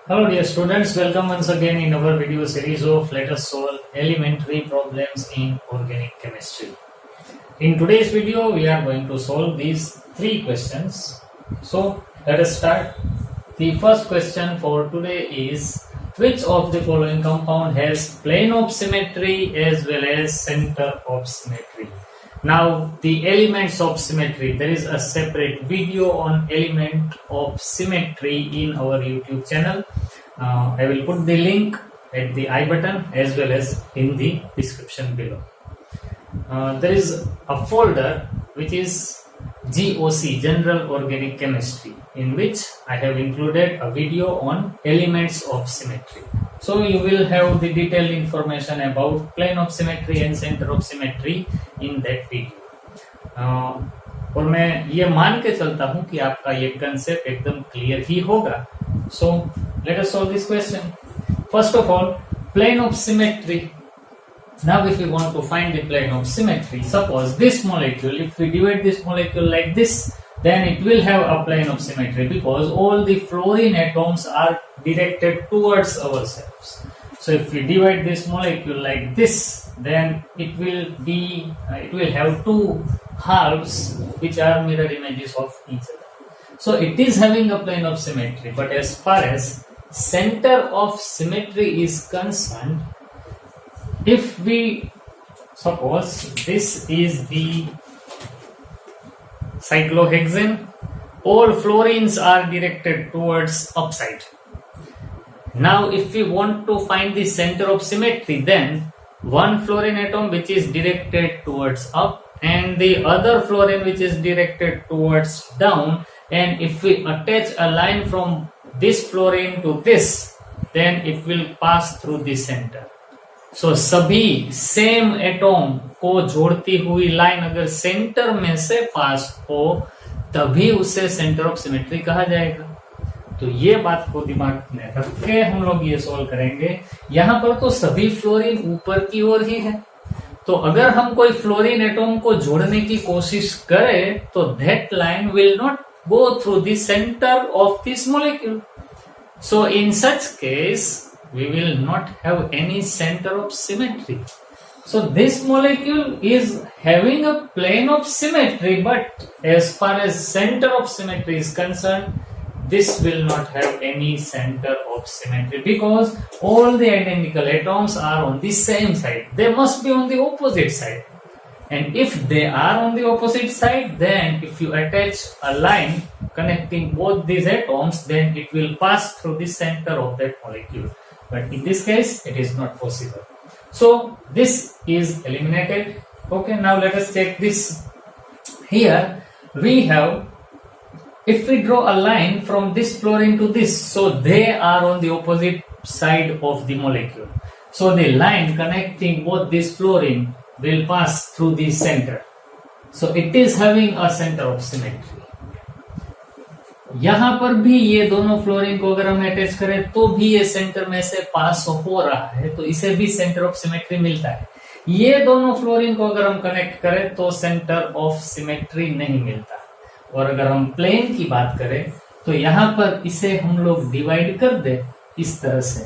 Hello dear students, welcome once again in our video series of Let us solve elementary problems in organic chemistry. In today's video we are going to solve these three questions. So let us start. The first question for today is, which of the following compound has plane of symmetry as well as center of symmetry? Now the elements of symmetry, there is a separate video on element of symmetry in our YouTube channel. I will put the link at the I button as well as in the description below. There is a folder which is GOC, General Organic Chemistry, in which I have included a video on elements of symmetry. So you will have the detailed information about plane of symmetry and center of symmetry in that video. और मैं ये मान के चलता हूँ कि आपका ये कंसेप्ट एकदम क्लियर ही होगा. So let us solve this question. First of all, plane of symmetry. Now if we want to find the plane of symmetry, suppose this molecule, if we divide this molecule like this, then it will have a plane of symmetry because all the fluorine atoms are directed towards ourselves. So if we divide this molecule like this, then it will have two halves which are mirror images of each other. So it is having a plane of symmetry, but as far as center of symmetry is concerned, if we suppose this is the cyclohexane, all fluorines are directed towards upside. Now if we want to find the center of symmetry, then one fluorine atom which is directed towards up and the other fluorine which is directed towards down, and if we attach a line from this fluorine to this, then it will pass through the center. So सभी same atom को जोड़ती हुई line अगर centre में से पास हो तभी उसे सेंटर ऑफ सिमेट्री कहा जाएगा. तो ये बात को दिमाग में रख के हम लोग ये सॉल्व करेंगे. यहाँ पर तो सभी फ्लोरीन ऊपर की ओर ही है, तो अगर हम कोई फ्लोरीन एटम को जोड़ने की कोशिश करें तो that line will not go through the center of this molecule. So in such case we will not have any center of symmetry. So this molecule is having a plane of symmetry, but as far as center of symmetry is concerned, this will not have any center of symmetry because all the identical atoms are on the same side. They must be on the opposite side. And if they are on the opposite side, then if you attach a line connecting both these atoms, then it will pass through the center of that molecule. But in this case, it is not possible. So this is eliminated. Okay, now let us check this. Here we have, if we draw a line from this fluorine to this, so they are on the opposite side of the molecule. So the line connecting both this fluorine will pass through the center. So it is having a center of symmetry. यहाँ पर भी ये दोनों fluorine को अगर हम attach करें तो भी ये सेंटर में से पास हो रहा है, तो इसे भी सेंटर ऑफ सिमेट्री मिलता है. ये दोनों फ्लोरीन को अगर हम कनेक्ट करें तो सेंटर ऑफ सिमेट्री नहीं मिलता. और अगर हम प्लेन की बात करें तो यहाँ पर इसे हम लोग डिवाइड कर दे इस तरह से,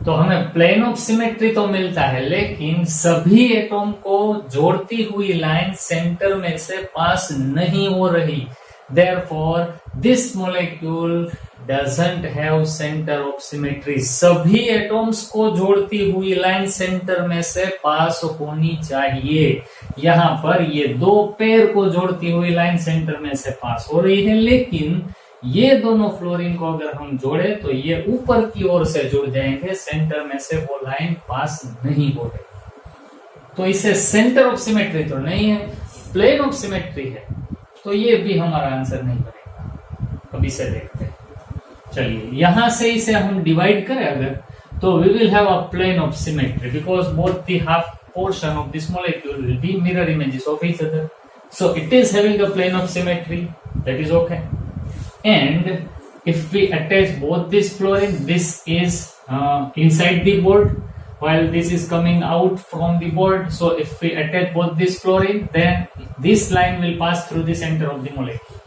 तो हमें प्लेन ऑफ सिमेट्री तो मिलता है, लेकिन सभी एटम को जोड़ती हुई लाइन सेंटर में से पास नहीं हो रही. Therefore, this molecule doesn't have center of symmetry. सभी एटम्स को जोड़ती हुई लाइन सेंटर में से पास होनी चाहिए. यहाँ पर ये दो पेयर को जोड़ती हुई लाइन सेंटर में से पास हो रही है, लेकिन ये दोनों फ्लोरीन को अगर हम जोड़े तो ये ऊपर की ओर से जुड़ जाएंगे, सेंटर में से वो लाइन पास नहीं हो रही. तो इसे सेंटर ऑफ सिमेट्री तो नहीं है, प्लेन ऑफ सिमेट्री है, तो ये भी हमारा आंसर नहीं बनेगा. अब इसे देखते हैं. चलिए यहां से इसे हम डिवाइड करें अगर, तो we will have a plane of symmetry because both the half portion of this molecule will be mirror images of each other. So it is having a plane of symmetry, that is okay. And if we attach both this fluorine, this is inside the board while this is coming out from the board. So if we attach both this fluorine, then this line will pass through the center of the molecule.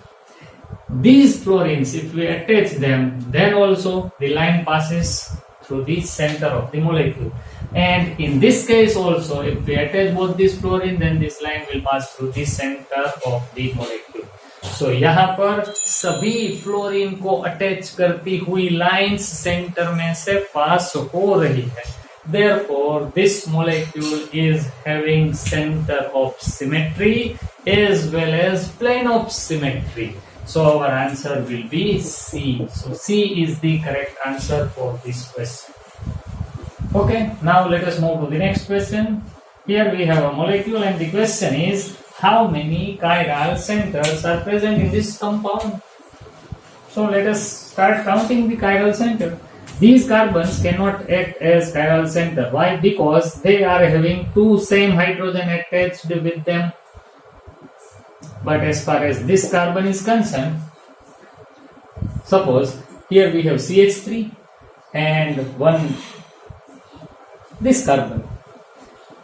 these fluorines, if we attach them, then also the line passes through the center of the molecule. And in this case also, if we attach both these fluorine, then this line will pass through the center of the molecule. So यहाँ पर सभी fluorine को attach करती हुई lines centre में से पास हो रही है. Therefore, this molecule is having center of symmetry as well as plane of symmetry. So our answer will be C. So C is the correct answer for this question. Okay, now let us move to the next question. Here we have a molecule and the question is, how many chiral centers are present in this compound? So let us start counting the chiral center. These carbons cannot act as chiral center. Why? Because they are having two same hydrogen attached with them. But as far as this carbon is concerned, suppose here we have CH3 and this carbon,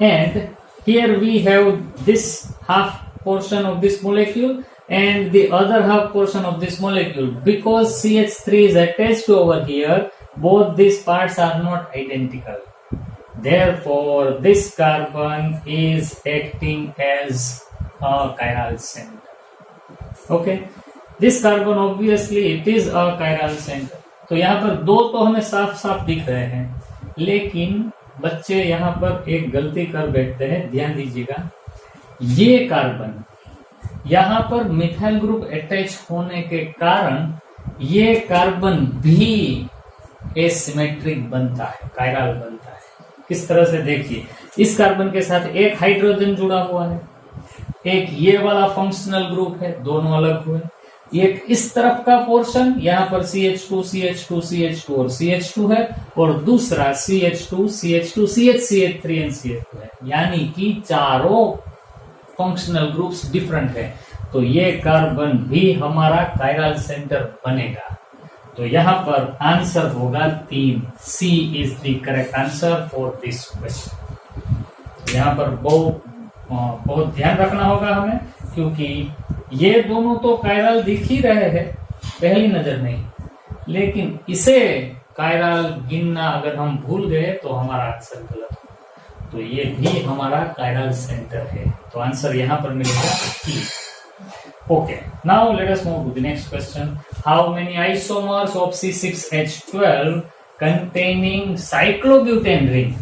and here we have this half portion of this molecule and the other half portion of this molecule. Because CH3 is attached to over here, both these parts are not identical. Therefore, this carbon is acting as a chiral center. Okay, this carbon obviously it is a chiral center. तो यहाँ पर दो तो हमें साफ साफ दिख रहे हैं, लेकिन बच्चे यहाँ पर एक गलती कर बैठते हैं. ध्यान दीजिएगा, ये कार्बन यहाँ पर मिथाइल ग्रुप अटैच होने के कारण ये कार्बन भी एसिमेट्रिक बनता है, कायरल बनता है. किस तरह से देखिए, इस कार्बन के साथ एक हाइड्रोजन जुड़ा हुआ है, एक ये वाला फंक्शनल ग्रुप है, दोनों अलग हुए. एक इस तरफ का पोर्शन यहाँ पर CH2 CH2 CH2 और CH2 है, और दूसरा CH2 CH2 CH3 and CH2 है. यानी कि चारों फंक्शनल ग्रुप्स डिफरेंट है. तो ये कार्बन भी हमारा कायरल सेंटर बनेगा. तो यहाँ पर आंसर होगा 3. C is the correct answer for this question. यहाँ पर बहुत ध्यान रखना होगा हमें, क्योंकि ये दोनों तो कायरल दिख ही रहे हैं पहली नजर नहीं, लेकिन इसे कायरल गिनना अगर हम भूल गए तो हमारा आंसर गलत. तो ये भी हमारा कायरल सेंटर है. तो आंसर यहाँ पर मिलेगा E. Okay, now let us move to the next question. How many isomers of C6H12 containing cyclobutane ring?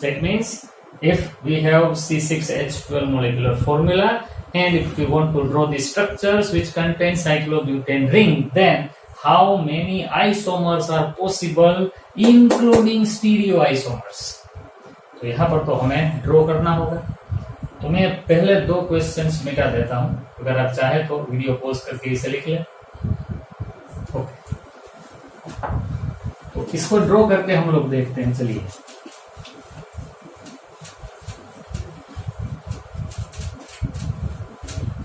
That means if we have C6H12 molecular formula and if we want to draw the structures which contain cyclobutane ring, then how many isomers are possible including stereoisomers? तो यहाँ पर तो हमें draw करना होगा. तो मैं पहले दो क्वेश्चंस मिटा देता हूं. अगर आप चाहे तो वीडियो पॉज करके इसे लिख लें. ओके, तो इसको ड्रॉ करके हम लोग देखते हैं. चलिए,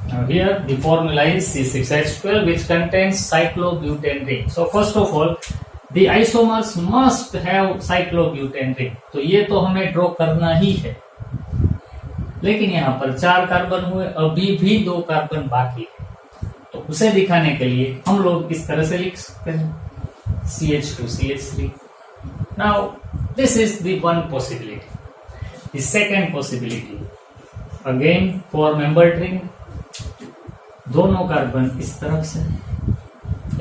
now here the formula is C6H12 which contains cyclobutane ring. So first of all the isomers must have cyclobutane ring. तो ये तो हमें ड्रॉ करना ही है, लेकिन यहाँ पर 4 कार्बन हुए, अभी भी 2 कार्बन बाकी है. तो उसे दिखाने के लिए हम लोग इस तरह से लिख सकते हैं CH2 CH3. Now this is the one possibility. The second possibility, again for membered ring, दोनों कार्बन इस तरफ से,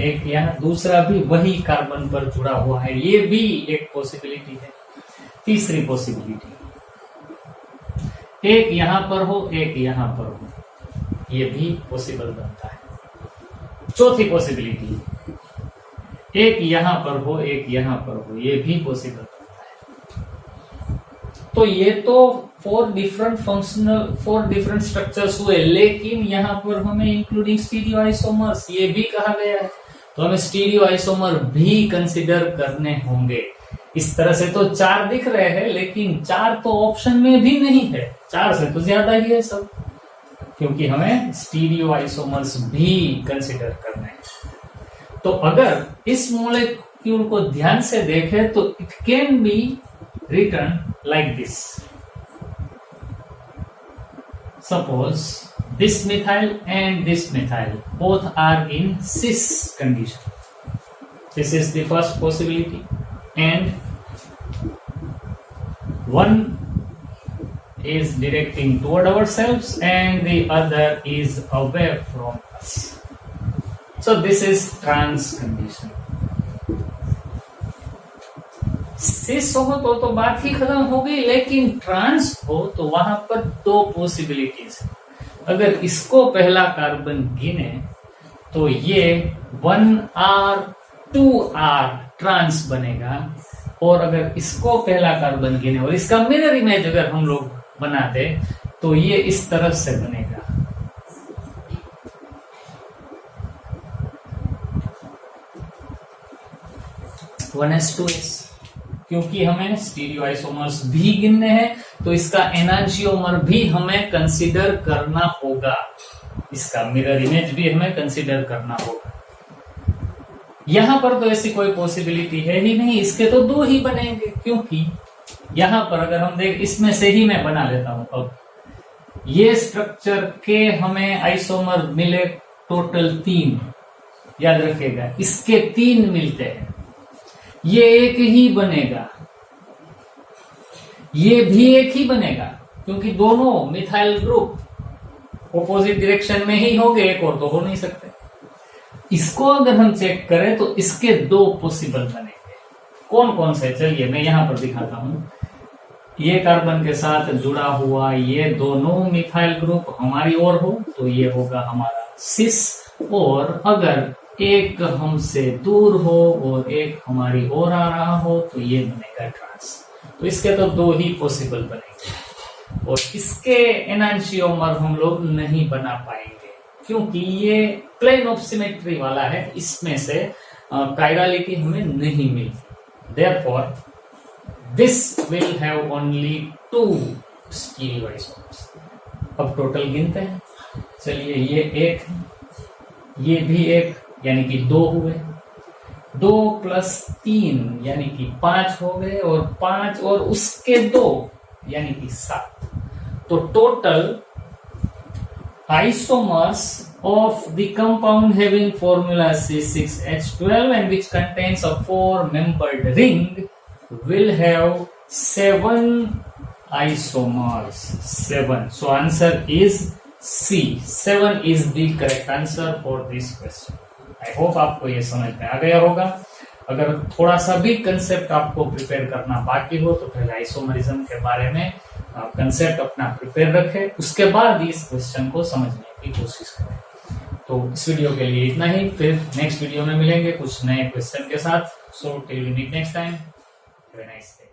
एक यहाँ, दूसरा भी वही कार्बन पर जुड़ा हुआ है. ये भी एक पॉसिबिलिटी है. तीसरी पॉसिबिलिटी, एक यहां पर हो एक यहां पर हो, ये भी पॉसिबल बनता है. चौथी पॉसिबिलिटी, एक यहां पर हो एक यहां पर हो, ये भी पॉसिबल बनता है. तो ये तो 4 डिफरेंट स्ट्रक्चर्स हुए, लेकिन यहां पर हमें इंक्लूडिंग स्टीरियोआइसोमर्स ये भी कहा गया है. तो हमें स्टीरियोआइसोमर भी कंसिडर करने होंगे. इस तरह से तो 4 दिख रहे हैं, लेकिन 4 तो ऑप्शन में भी नहीं है, 4 से तो ज्यादा ही है सब, क्योंकि हमें स्टीरियोआइसोमर्स भी कंसिडर करना है. तो अगर इस मॉलिक्यूल को ध्यान से देखें तो it can be written like this. Suppose this methyl and this methyl both are in cis condition. This is the first possibility, and one is directing toward ourselves and the other is away from us. So this is trans condition. सिस हो तो बात ही खत्म हो गई, लेकिन trans हो तो वहां पर दो पॉसिबिलिटीज है। अगर इसको पहला कार्बन गिने तो ये 1R 2R ट्रांस बनेगा, और अगर इसको पहला कार्बन गिने और इसका मिरर इमेज अगर हम लोग बना दे तो ये इस तरफ से बनेगा। वन एस टू एस, क्योंकि हमें स्टीरियो आइसोमर्स भी गिनने हैं तो इसका एनांशियोमर भी हमें कंसीडर करना होगा, इसका मिरर इमेज भी हमें कंसीडर करना होगा। यहां पर तो ऐसी कोई पॉसिबिलिटी है ही नहीं, इसके तो दो ही बनेंगे, क्योंकि यहां पर अगर हम देख, इसमें से ही मैं बना लेता हूं। अब ये स्ट्रक्चर के हमें आइसोमर मिले टोटल 3, याद रखिएगा इसके 3 मिलते हैं, ये एक ही बनेगा, ये भी एक ही बनेगा, क्योंकि दोनों मिथाइल ग्रुप ऑपोजिट डायरेक्शन में ही होंगे, एक और तो हो नहीं सकते। इसको अगर हम चेक करें तो इसके 2 पॉसिबल बनेंगे। कौन कौन से, चलिए मैं यहां पर दिखाता हूं। ये कार्बन के साथ जुड़ा हुआ ये दोनों मिथाइल ग्रुप हमारी ओर हो तो ये होगा हमारा सिस, और अगर एक हमसे दूर हो और एक हमारी ओर आ रहा हो तो ये बनेगा ट्रांस। तो इसके तो 2 ही पॉसिबल बनेंगे, और इसके एनांशियोमर हम लोग नहीं बना पाएंगे क्योंकि ये प्लेन ऑफ सिमेट्री वाला है, इसमें से कायरलिटी हमें नहीं मिलती। Therefore this will have only 2 stereo isomers. अब टोटल गिनते हैं, चलिए ये 1, ये भी 1, यानी कि 2 हुए, 2 + 3 यानी कि 5 हो गए, और 5 और उसके 2 यानी कि 7। तो total isomers of the compound having formula C6H12 and which contains a 4-membered ring will have 7 isomers. 7. So answer is C. 7 is the correct answer for this question. I hope आपको ये समझ में आ गया होगा। अगर थोड़ा सा भी कंसेप्ट आपको प्रिपेयर करना बाकी हो तो पहले आइसोमरिज्म के बारे में कंसेप्ट अपना प्रिपेयर रखें, उसके बाद इस क्वेश्चन को समझने की कोशिश करें। तो इस वीडियो के लिए इतना ही, फिर नेक्स्ट वीडियो में मिलेंगे कुछ नए क्वेश्चन के साथ। So till we meet next time, have a nice day.